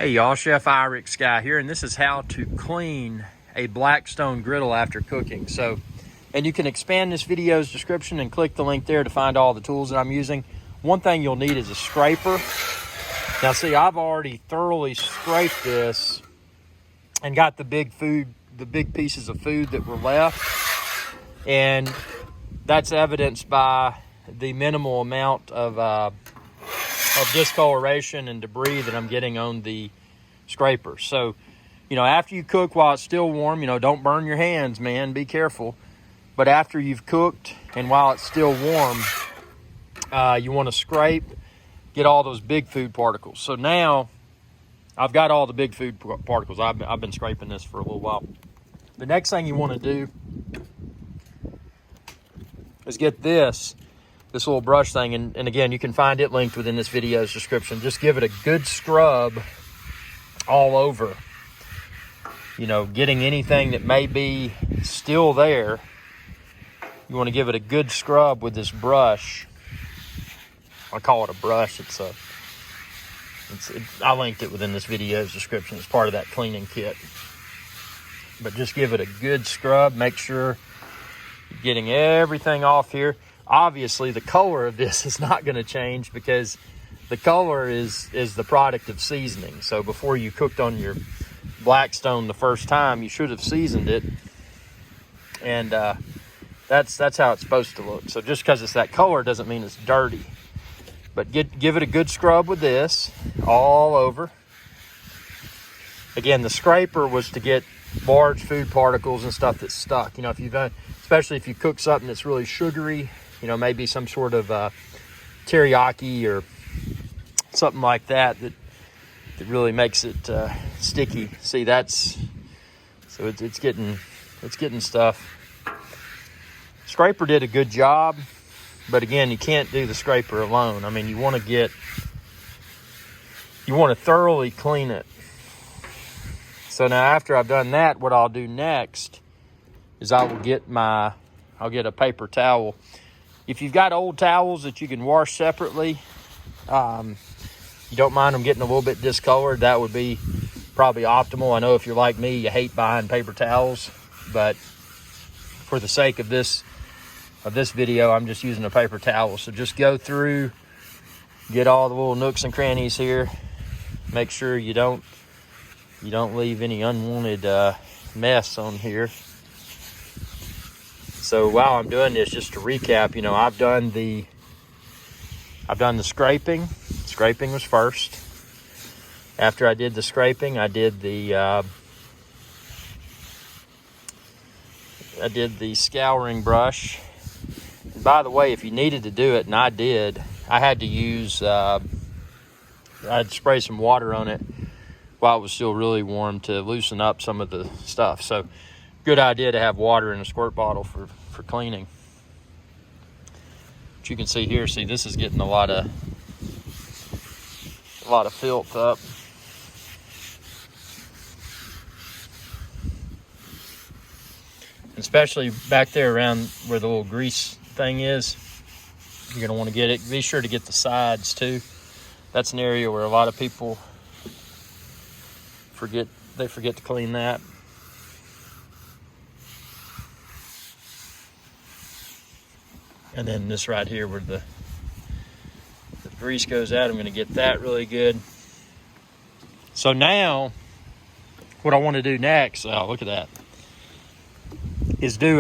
Hey y'all, Chef Irix Guy here, and this is how to clean a Blackstone griddle after cooking. And you can expand this video's description and click the link there to find all the tools that I'm using. One thing you'll need is a scraper. Now see, I've already thoroughly scraped this and got the big pieces of food that were left. And that's evidenced by the minimal amount of discoloration and debris that I'm getting on the scraper. So, after you cook while it's still warm, don't burn your hands, man. Be careful. But after you've cooked and while it's still warm, you want to scrape, get all those big food particles. So now I've got all the big food particles. I've been scraping this for a little while. The next thing you want to do is get this little brush thing, and again, you can find it linked within this video's description. Just give it a good scrub all over, getting anything that may be still there. You want to give it a good scrub with this brush. I call it a brush. I linked it within this video's description. It's part of that cleaning kit. But just give it a good scrub. Make sure you're getting everything off here. Obviously, the color of this is not going to change because the color is the product of seasoning. So before you cooked on your Blackstone the first time, you should have seasoned it. And that's how it's supposed to look. So just because it's that color doesn't mean it's dirty. But give it a good scrub with this all over. Again, the scraper was to get large food particles and stuff that's stuck. If you've done, especially if you cook something that's really sugary, maybe some sort of teriyaki or something like that really makes it sticky. See, it's getting stuff. Scraper did a good job, but again, you can't do the scraper alone. I mean, you want to thoroughly clean it. So now after I've done that, what I'll do next is I'll get a paper towel. If you've got old towels that you can wash separately, you don't mind them getting a little bit discolored, that would be probably optimal. I know if you're like me, you hate buying paper towels, but for the sake of this video, I'm just using a paper towel. So just go through, get all the little nooks and crannies here. Make sure you don't leave any unwanted mess on here. So while I'm doing this, just to recap, I've done the scraping. Scraping was first. After I did the scraping, I did the scouring brush. And by the way, if you needed to do it, and I did, I had to use, I'd spray some water on it while it was still really warm to loosen up some of the stuff. So good idea to have water in a squirt bottle for cleaning. But you can see here, this is getting a lot of filth up. Especially back there around where the little grease thing is. You're going to want to get it. Be sure to get the sides too. That's an area where a lot of people forget to clean that. And then this right here where the grease goes out, I'm going to get that really good. So now, what I want to do next, look at that, is do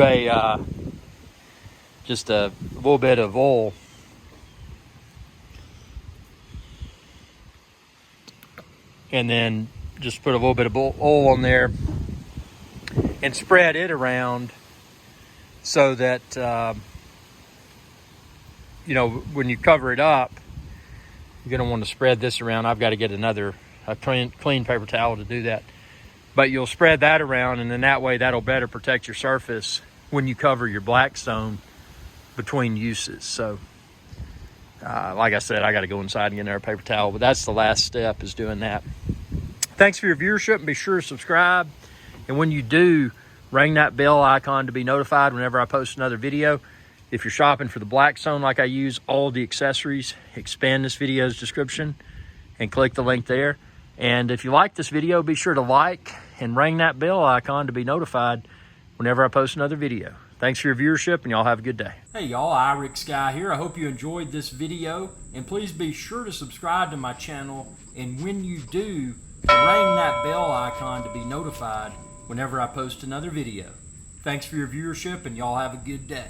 just a little bit of oil. And then just put a little bit of oil on there and spread it around so that, when you cover it up, you're going to want to spread this around. I've got to get a clean paper towel to do that. But you'll spread that around, and then that way that'll better protect your surface when you cover your Blackstone between uses. So, like I said, I got to go inside and get another paper towel, but that's the last step, is doing that. Thanks for your viewership, and be sure to subscribe. And when you do, ring that bell icon to be notified whenever I post another video. If you're shopping for the Blackstone like I use, all the accessories, expand this video's description and click the link there. And if you like this video, be sure to like and ring that bell icon to be notified whenever I post another video. Thanks for your viewership, and y'all have a good day. Hey y'all, IRIX Guy here. I hope you enjoyed this video, and please be sure to subscribe to my channel, and when you do, ring that bell icon to be notified whenever I post another video. Thanks for your viewership, and y'all have a good day.